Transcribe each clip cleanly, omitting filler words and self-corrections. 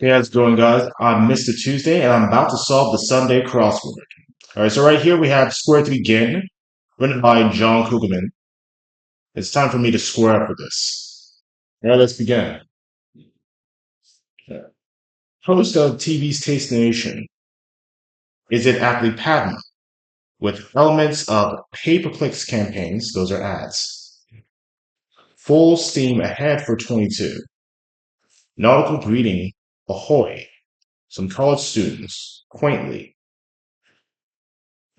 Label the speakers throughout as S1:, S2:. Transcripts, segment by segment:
S1: Hey, how's it going, guys? I'm Mr. Tuesday, and I'm about to solve the Sunday crossword. All right, so right here we have Square to Begin, written by John Kugelman. It's time for me to square up for this. All right, let's begin. Host of TV's Taste Nation. Is it aptly Padma, with elements of pay-per-clicks campaigns, those are ads. Full steam ahead for 22. Nautical greeting, ahoy. Some college students, quaintly.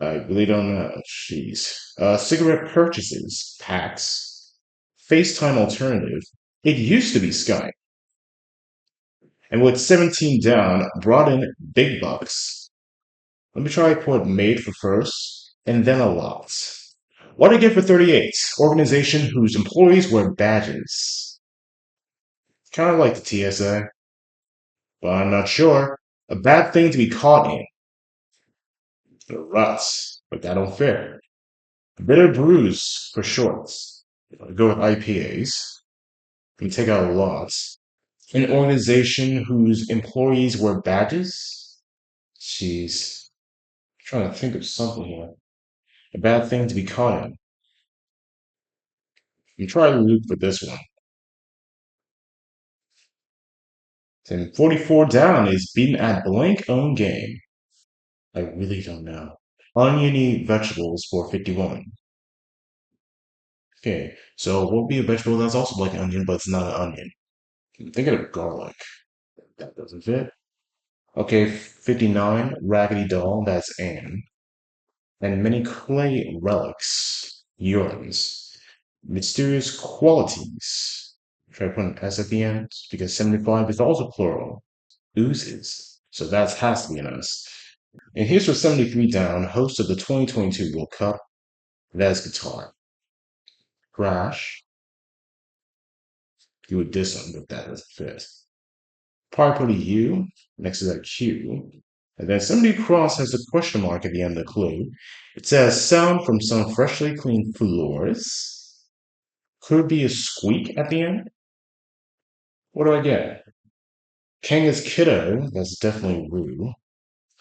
S1: I really don't know. Jeez. Cigarette purchases, packs, FaceTime alternative. It used to be Skype. And with 17 down, brought in big bucks. Let me try put made for first, and then a lot. What do I get for 38? Organization whose employees wear badges. Kind of like the TSA, but I'm not sure. A bad thing to be caught in. The ruts, but that don't fit. Bitter brews for shorts. Go with IPAs. Can take out a lot. An organization whose employees wear badges? Jeez. I'm trying to think of something here. A bad thing to be caught in. I'm trying to loop for this one. Then 44 down is beaten at blank own game. I really don't know. Oniony vegetables for 51. Okay, so what would be a vegetable that's also like an onion, but it's not an onion? I'm thinking of garlic. That doesn't fit. Okay, 59, Raggedy Doll, that's Anne. And many clay relics, urines. Mysterious qualities. Try to put an S at the end because 75 is also plural. Oozes. So that has to be an S. And here's for 73 down, host of the 2022 World Cup. That's guitar. Crash. You would diss them, but that doesn't fit. Probably put a U next to that Q. And then somebody cross has a question mark at the end of the clue. It says sound from some freshly cleaned floors. Could be a squeak at the end. What do I get? Kanga's kiddo, that's definitely Roo.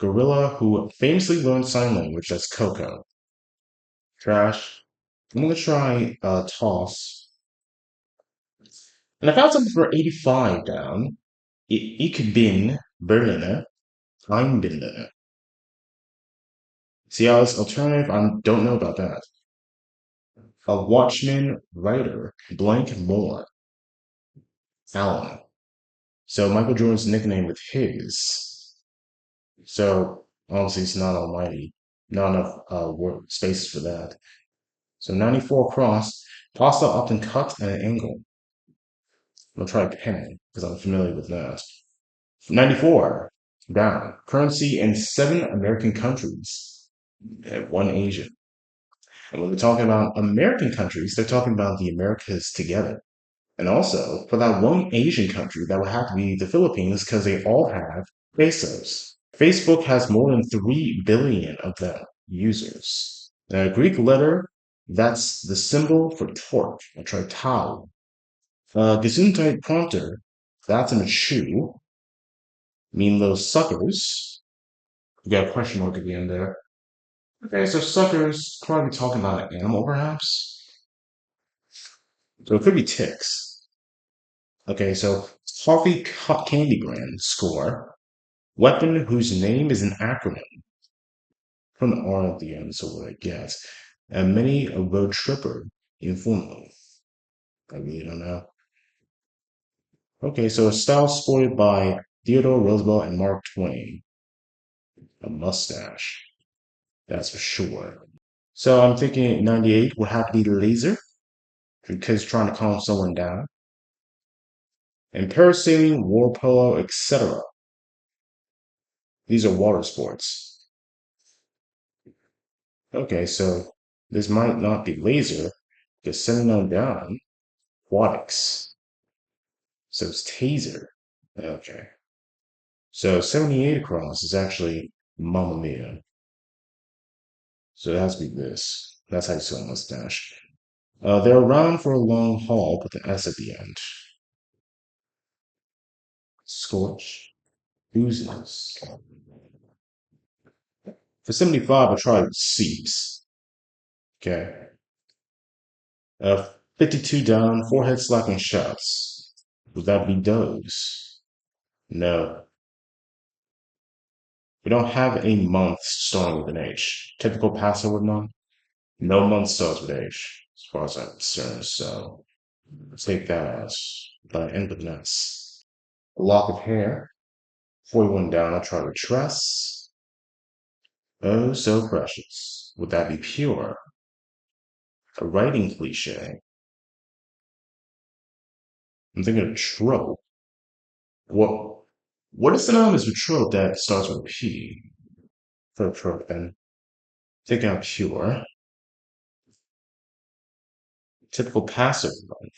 S1: Gorilla who famously learned sign language, that's Coco. Trash. I'm gonna try toss. And I found something for 85 down. Ich bin Berliner. I'm Berliner. See how it's alternative? I don't know about that. A Watchman writer, blank more. Allen. So Michael Jordan's nickname with his. So obviously it's not almighty. Not enough word spaces for that. So 94 across. Pasta often cut at an angle. I'll try penny because I'm familiar with that. 94 down. Currency in 7 American countries and 1 Asian. And when they're talking about American countries, they're talking about the Americas together. And also, for that 1 Asian country, that would have to be the Philippines because they all have pesos. Facebook has more than 3 billion of them users. A Greek letter, that's the symbol for torque. I try tau. Gesundheit prompter, that's in a shoe. Mean those suckers. We got a question mark at the end there. Okay, so suckers, probably talking about an animal perhaps. So it could be ticks. Okay, so coffee candy brand score. Weapon whose name is an acronym. Put an R at the end, so what I guess. And many a road tripper informally. I really don't know. Okay, so a style sported by Theodore Roosevelt and Mark Twain. A mustache. That's for sure. So I'm thinking 98 would have to be laser because trying to calm someone down. And parasailing, war polo, etc. These are water sports. Okay, so this might not be laser because 79 down, aquatics. So it's taser. Okay. So 78 across is actually Mamma Mia. So it has to be this. That's how you spell mustache. They're around for a long haul, put the S at the end. Scorch. Oozes. For 75, I tried seeps. Okay. 52 down, forehead slapping shots. Would that be those? No. We don't have a month starting with an H. Typical password month? No month starts with H, as far as I'm concerned. So take that as the end of the nuts. A lock of hair. 41 down, I'll try to tress. Oh, so precious. Would that be pure? A writing cliche. I'm thinking of trope. What what is synonymous with trope that starts with a P? For trope then. Take out pure. Typical passive month.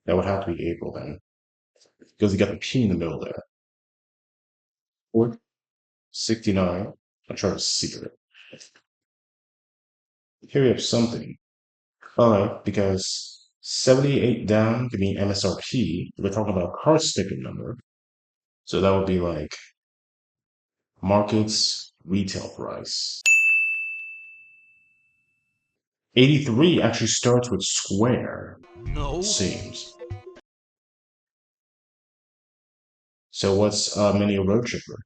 S1: That would have to be April then. Because you got the P in the middle there. Or 69. I'll try to secret it. Here we have something. Alright, because 78 down could be MSRP. We're talking about a car sticker number. So that would be like market's retail price. 83 actually starts with square,
S2: No.
S1: seems. So what's mini road tripper?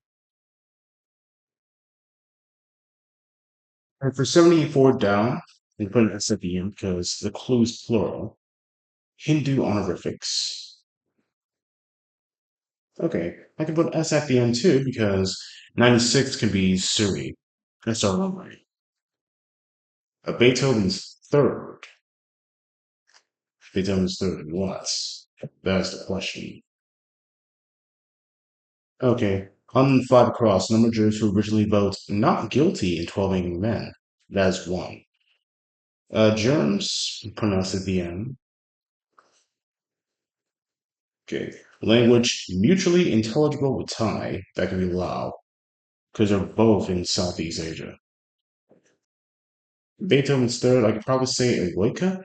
S1: And for 74 down, we put an S at the end because the clue is plural. Hindu honorifics. Okay, I can put S at the end too because 96 can be Suri. That's all right. Beethoven's third. Beethoven's third in what? That's the question. Okay, 105 across. Number of jurors who originally vote not guilty in 12 Angry Men. That is one. Germs, pronounced at the end. Okay. Language mutually intelligible with Thai. That can be Lao, because they're both in Southeast Asia. Beethoven's third, I could probably say Eroica.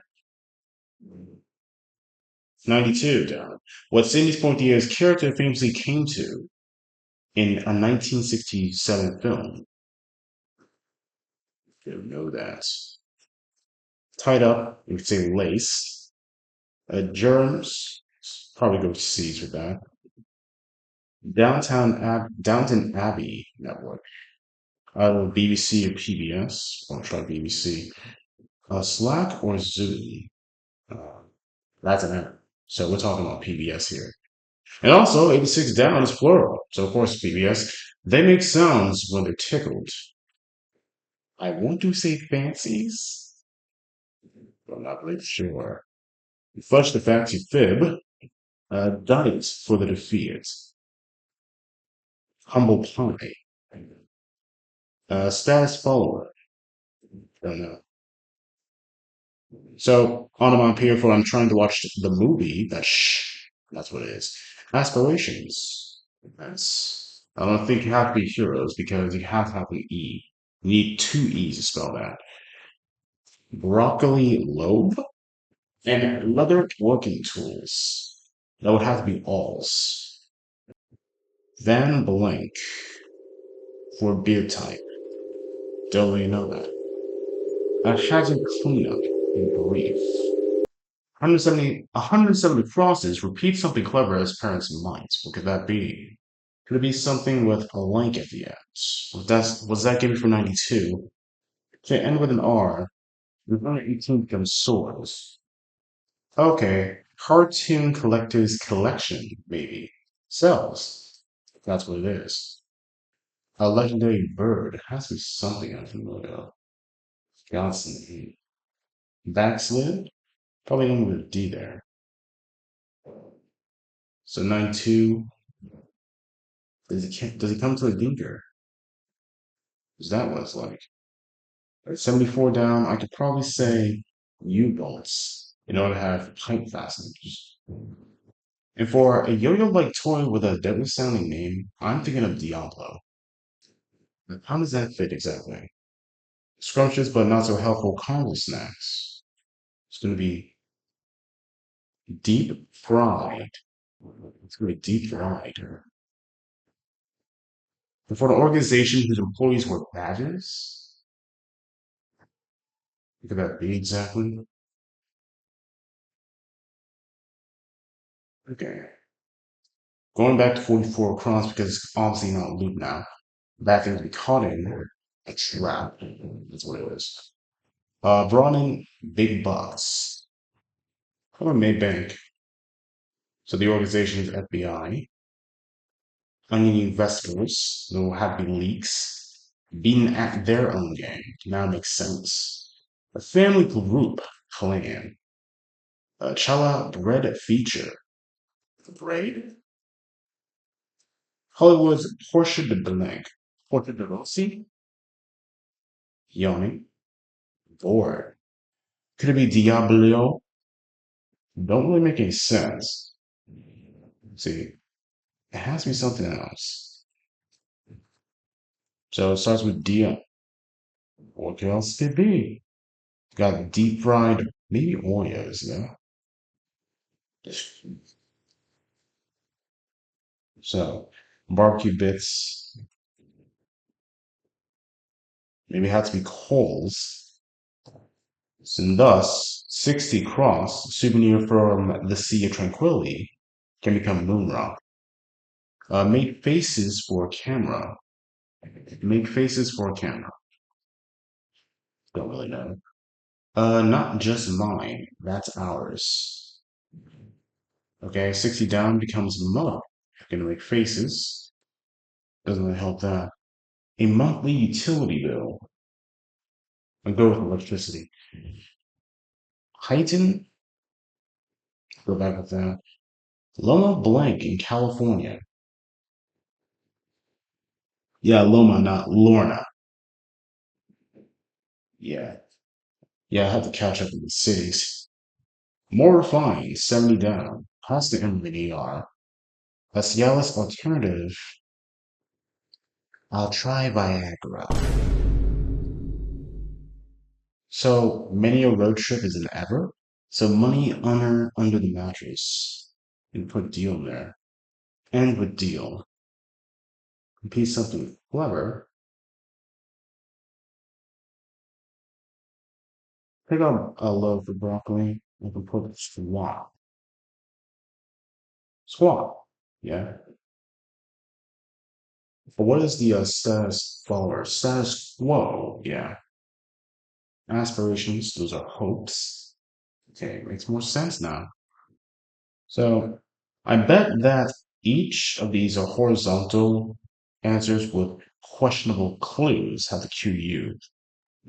S1: 92 down. What Sidney's Pointier's character famously came to in a 1967 film. You know that. Tied up, you could say lace. Germs, probably go to C's with that. Downton Abbey Network. BBC or PBS. I'll try BBC. Slack or Zoom. Uh, that's an error. So we're talking about PBS here. And also, 86 down is plural. So of course, PBS. They make sounds when they're tickled. I want to say fancies, but I'm not really sure. Fudge the fancy fib. Diet for the defeated. Humble pie. Status follower. Don't know. So onomatopoeia for I'm trying to watch the movie. That's what it is. Aspirations. That's. I don't think you have to be heroes because you have to have an E. You need two E's to spell that. Broccoli lobe and leather working tools. That would have to be alls. Van blank for beer type. Don't really know that. A hazard cleanup in brief. 170 crosses. Repeat something clever as parents' minds. What could that be? Could it be something with a link at the end? Was that given for 92? Okay, end with an R. The 118 becomes swords. Okay, cartoon collector's collection, maybe. Cells. That's what it is. A legendary bird. It has to be something I'm familiar with. Johnson. Backslid? Probably ending with a D there. So 92. Does it come to a dinker? Is that what it's like? 74 down, I could probably say U-bolts in order to have pipe fasteners. And for a yo-yo-like toy with a deadly sounding name, I'm thinking of Diablo. How does that fit exactly? Scrumptious but not so helpful carnival snacks. It's going to be deep fried. It's going to be deep fried. For an organization whose employees wear badges? What could that be exactly? Okay. Going back to 44 crowns because it's obviously not loot now. Back in to be caught in a trap. That's what it is. Brought in big bucks. From a Maybank. So the organization is FBI. Onion investors. There will have to be leaks. Beaten at their own game. Now makes sense. A family group clan. Chala bread feature. Bread? Hollywood's Portia de Blanc. Portia de Rossi? Yawning. Bored. Could it be Diablo? Don't really make any sense. See, it has to be something else. So it starts with Dia. What else could it be? Got deep fried, maybe Oreos, yeah? So, barbecue bits, maybe it had to be coals. And thus, 60 cross, souvenir from the Sea of Tranquility, can become moon rock. Make faces for a camera. Make faces for a camera. Don't really know. Not just mine. That's ours. Okay, 60 down becomes mother. Gonna make faces. Doesn't really help that. A monthly utility bill. I'll go with electricity. Heighten. Go back with that. Loma Blank in California. Yeah, Loma, not Lorna. Yeah. Yeah, I have to catch up with the cities. More refined, 70 down. Pasta and ER. A Cialis alternative. I'll try Viagra. So many a road trip is an ever. So money under the mattress. And put deal there. End with deal. Repeat something clever. Pick up a loaf of broccoli. You can put swap. Swap. Yeah. But what is the status follower? Status quo. Yeah. Aspirations. Those are hopes. Okay. Makes more sense now. So I bet that each of these are horizontal answers with questionable clues have the QU,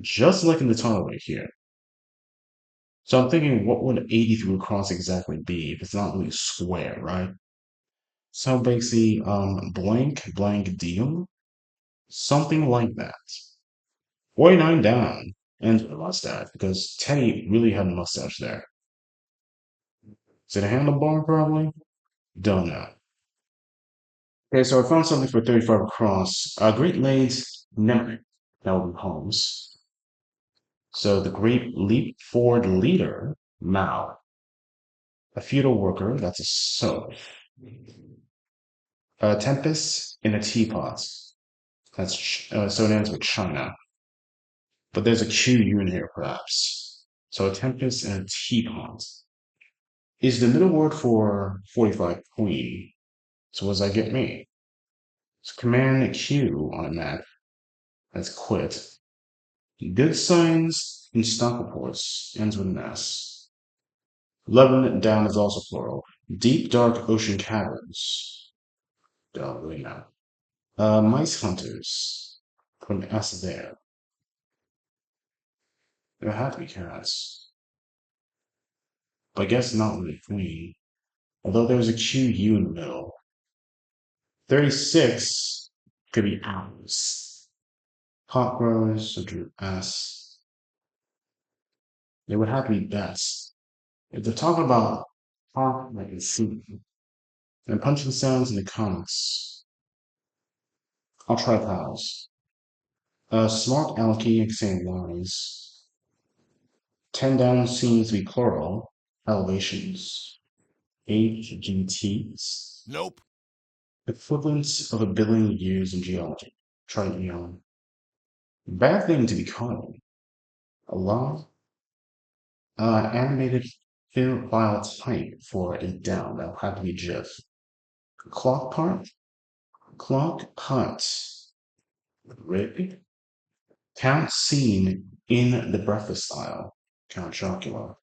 S1: just like in the title right here. So I'm thinking, what would 83 across exactly be if it's not really square, right? So basically, blank deal, something like that. 49 down, and a mustache, because Teddy really had a mustache there. Is it a handlebar, probably? Don't know. Okay, so I found something for 35 across. Great Lakes, Nemrick, Melbourne Homes. So the Great Leap Forward leader, Mao. A feudal worker, that's a soap. A tempest in a teapot. So it ends with China. But there's a QU in here, perhaps. So a tempest and a teapot. Is the middle word for 45 queen. So what does that get me? So command Q on a map. That's quit. Good signs in stock reports ends with an S. 11 down is also plural. Deep, dark ocean caverns. Don't really know. Mice hunters. Put an S there. There had to be cats. But I guess not with a queen. Although there was a QU in the middle. 36 could be owls. Pot growers, so drew S. They would have to be best. If they're talking about pop, I can see. And punching sounds in the comics. I'll try pals. Smart alecky saying lines. 10 down seems to be plural. Elevations. HGTs.
S2: Nope.
S1: Equivalents of 1 billion years in geology. Try eon. Bad thing to be caught. A long animated file type for a down. That'll have to be GIF. Clock part. Clock hunt. Rig. Count seen in the breakfast aisle. Count Chocula.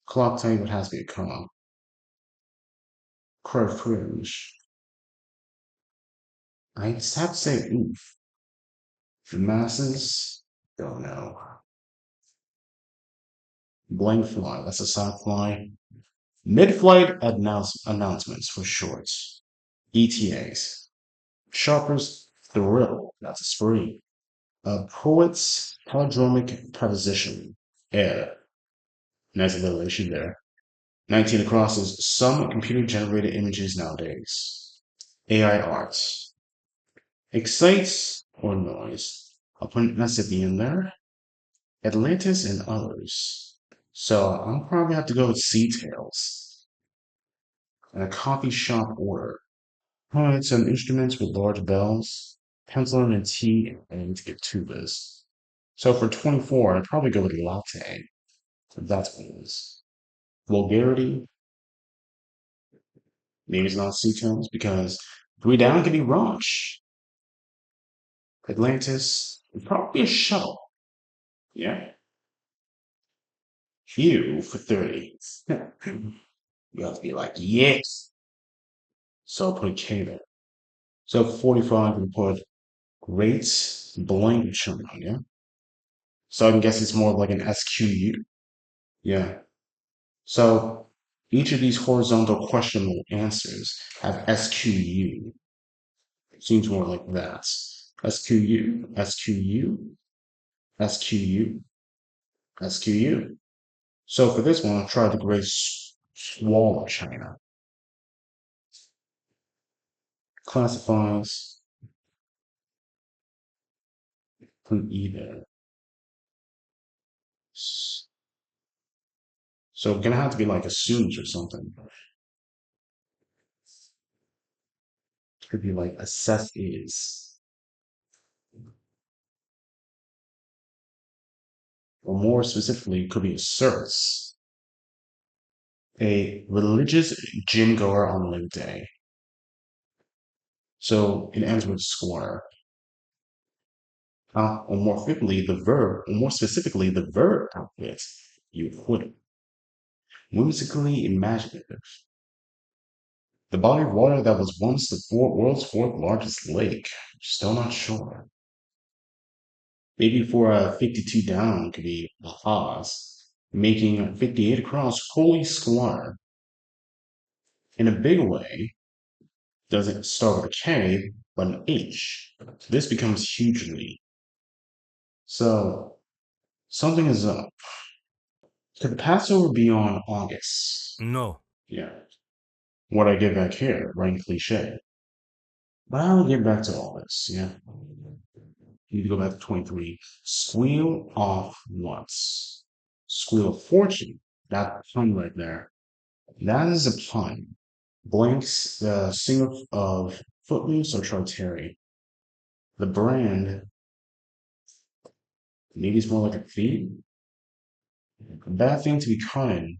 S1: Clock type would have to be a comma. Crow cringe. I just have to say oof. The masses don't know. Blank fly, that's a soft fly. Mid-flight announcements for shorts. ETAs. Shoppers thrill, that's a spree. Poet's palindromic preposition. Air. Nice alliteration there. 19 across is some computer-generated images nowadays. AI arts. Excites or noise. I'll put an S at the end there. Atlantis and others. So I'll probably have to go with Sea Tales. And a coffee shop order. Some instruments with large bells, pencil and a tea, and to get tubas. So for 24, I'd probably go with latte. If that's what it is. Vulgarity, maybe it's not Sea Tales because 3 down could be Ranch. Atlantis would probably be a shuttle. Yeah. Phew for 30. You have to be like, yes. So I'll put a K there. So 45, we put great blank chunk, yeah? So I can guess it's more of like an SQU. Yeah. So each of these horizontal questionable answers have SQU. Seems more like that. SQU, SQU, SQU, SQU. So for this one, I'll try the great swallow China. Classifies from either. So gonna have to be like assumes or something. Could be like assess is. Or more specifically, could be asserts. A religious gym goer on limp day. So it ends with square. Or more frequently, the verb, or more specifically, the verb outfit. You quit. Whimsically imaginative. The body of water that was once the world's fourth largest lake. Still not sure. Maybe for a 52 down could be a Haas, making 58 across holy squatter. In a big way, doesn't start with a K, but an H. This becomes hugely. So something is up. Could the Passover be on August?
S2: No.
S1: Yeah. What I get back here, right? Cliche. But I'll get back to August. Yeah. Need to go back to 23. Squeal off once. Squeal of fortune. That pun right there. That is a pun. Blanks the singer of Footloose or Charteri. The brand, maybe it's more like a feed. A bad thing to be kind.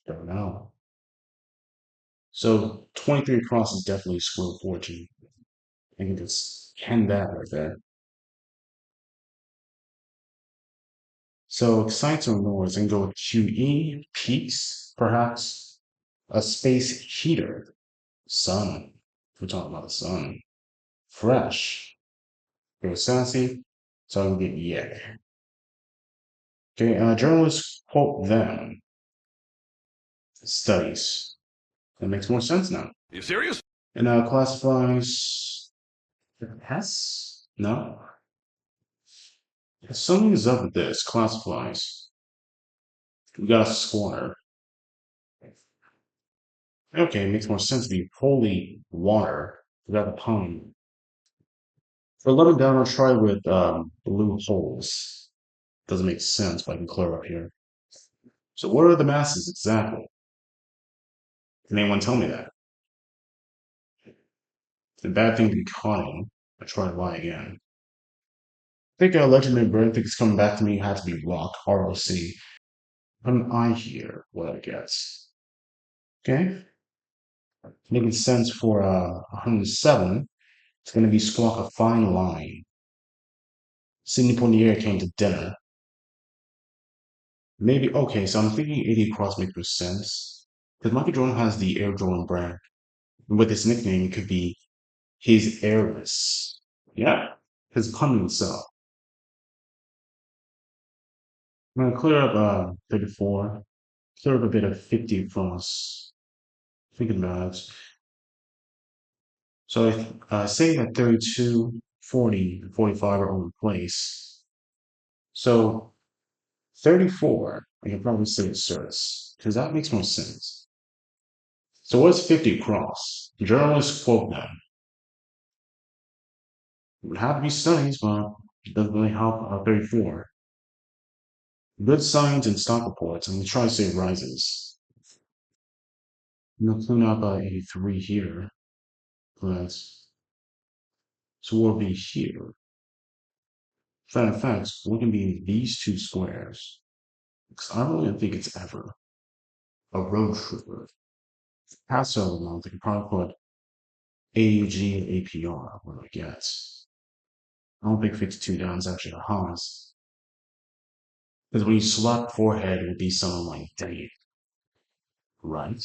S1: Don't know. So 23 across is definitely Squeal of Fortune. I think it's can that right there. So excites or noise and go with QE, peaks, perhaps a space heater, sun. We're talking about the sun. Fresh, go sassy, so I'm gonna get yeah. Okay, journalists quote them. Studies. That makes more sense now.
S2: You serious?
S1: And classifies pests? No. Something is up with this. Classifies. We got a squatter. Okay, it makes more sense to be holy water. We got a pond. For 11 down, I'll try with blue holes. Doesn't make sense, but I can clear up here. So what are the masses exactly? Can anyone tell me that? The bad thing to be caught in. I try to lie again. I think legendary bird, I think it's coming back to me. It has to be rock, ROC. Put an I here, what I guess. Okay? Making sense for 107. It's going to be Squawk a Fine Line. Sidney Poitier came to dinner. Maybe, okay, so I'm thinking 80 Cross makes more sense. Because Michael Jordan has the Air Jordan brand. With his nickname, it could be his Airless. Yeah, his coming itself. I'm going to clear up 34, clear up a bit of 50 across. Thinking about it. So say that 32, 40, 45 are all in place. So 34, I can probably say asserts, because that makes more sense. So what's 50 across? Journalists quote them. It would have to be studies, but it doesn't really help 34. Good signs and stock reports. I'm going to try to say rises. I'm going to clean up 83 here. But, so we'll be here. Fact facts, we can be these two squares. Because I don't really think it's ever a road tripper. Passover month, you can probably put AUG and APR, what I guess. I don't think 52 down is actually a Haas. Because when you swap forehead, it would be something like Dave, right?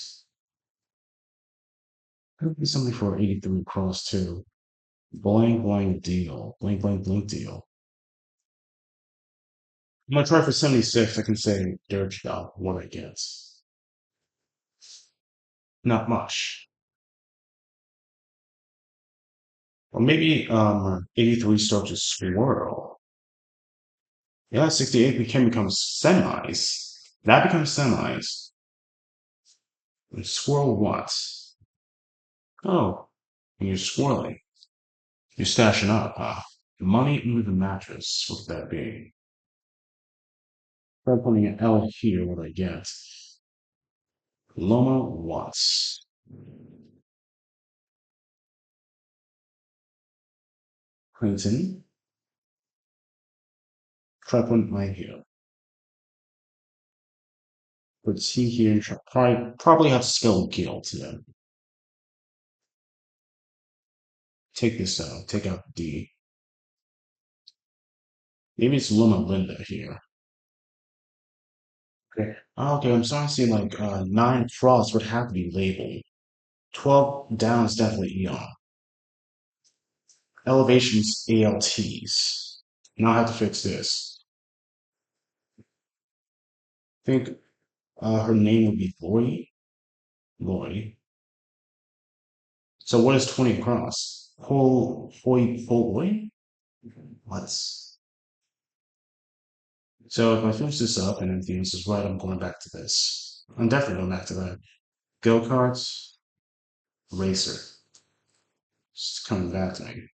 S1: It would be something for 83 cross too. Blank, blank deal. Blank, blank, blank deal. I'm gonna try for 76. I can say dirt job, what I guess. Not much. Or maybe 83 starts to swirl. Yeah, 68 can become semis. That becomes semis. And swirl what? Oh, and you're swirling. You're stashing up, huh? Money under the mattress. What could that be? I'm putting an L here, what I get. Loma Watts. Clinton. Try putting I here. Put C here and probably have to spell guilt then. Take this out. Take out D. Maybe it's Loma Linda here. Okay. Okay, I'm starting to see like 9 frost would have to be labeled. 12 down is definitely Eon. Elevations ALTs. Now I have to fix this. I think her name would be Lori. Lori. So what is 20 across? Hoi. What? So if I finish this up and everything else is right, I'm going back to this. I'm definitely going back to that. Go karts, racer. It's coming back to me.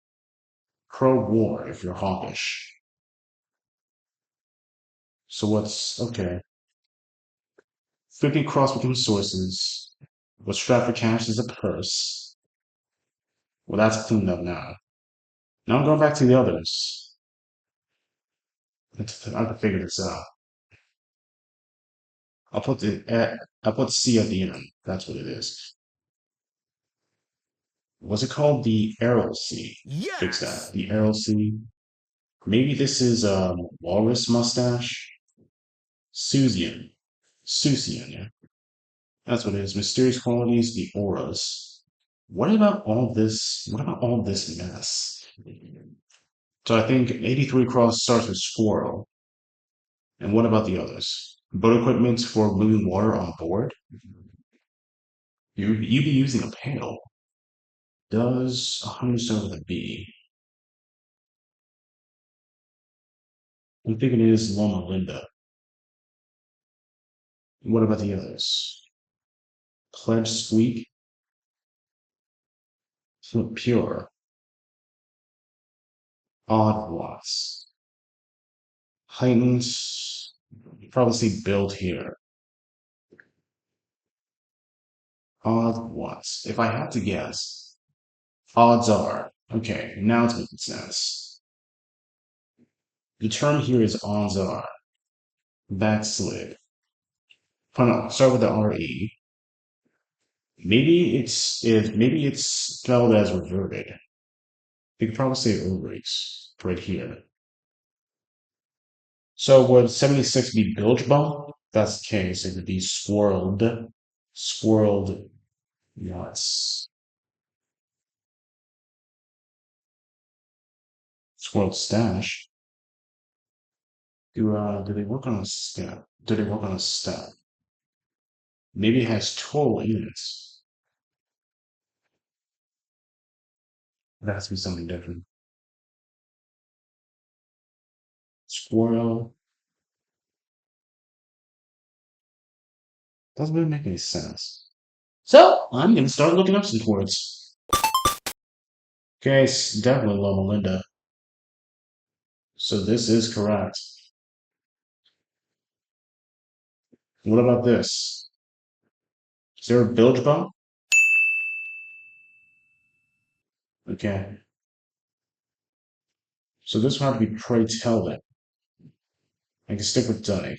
S1: Pro war if you're hawkish. So what's okay? 50 cross between sources. What's strapped for cash is a purse. Well, that's cleaned up now. Now I'm going back to the others. I have to figure this out. I'll put C at the end. That's what it is. What's it called? The Arrow C. Fix that.
S2: Yes.
S1: The Arrow C. Maybe this is walrus mustache. Susian. Susian, yeah. That's what it is. Mysterious qualities, the auras. What about all this? What about all this mess? So I think 83 cross starts with squirrel. And what about the others? Boat equipment for moving water on board? You'd be using a pail. Does 100 start with a B? I'm thinking it is Loma Linda. What about the others? Pledge Squeak? Flip Pure. Odd Watts. Heightened. You probably see build here. Odd Watts. If I had to guess, Odds are. Okay, now it's making sense. The term here is odds are. Backslid. Oh no, start with the RE. Maybe it's spelled as reverted. You could probably say ovaries right here. So would 76 be bilge bump? That's the case. It would be swirled nuts, swirled stash. Do they work on a step? Do they work on a step? Maybe it has total units. That has to be something different. Squirrel doesn't really make any sense. So I'm gonna start looking up some words. Okay, it's definitely Loma Linda. So this is correct. What about this? Is there a bilge bump? Okay. So this will have to be pray tell then. I can stick with Dunning.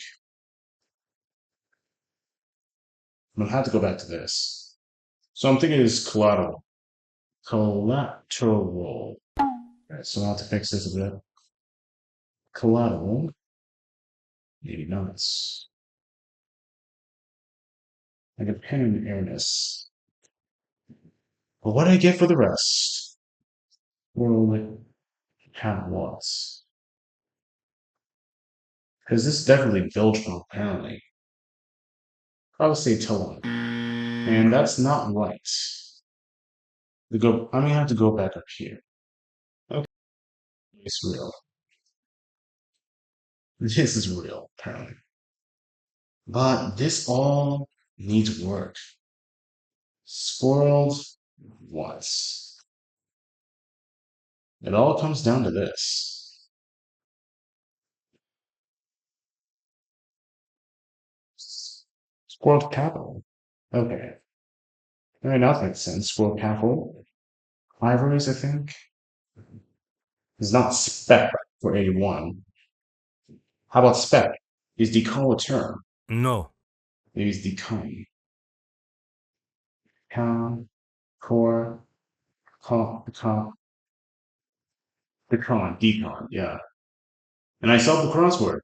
S1: I'm gonna have to go back to this. So I'm thinking it's collateral. Collateral. Right, so I'll have to fix this a bit. Collateral. Maybe not. Like a pen and airness. But what do I get for the rest? World have lots. Because this is definitely bilge bump, apparently. I would say Toa. And that's not right. I'm gonna have to go back up here. Okay, it's real. This is real, apparently. But this all needs work. Spoiled once. It all comes down to this. Spoiled capital. Okay. All right, that makes sense. Spoiled capital. Ivories, I think. It's not spec for 81. How about spec? Is decon a term?
S2: No.
S1: Maybe it's decon. Con, core, con, decon, yeah. And I solved the crossword.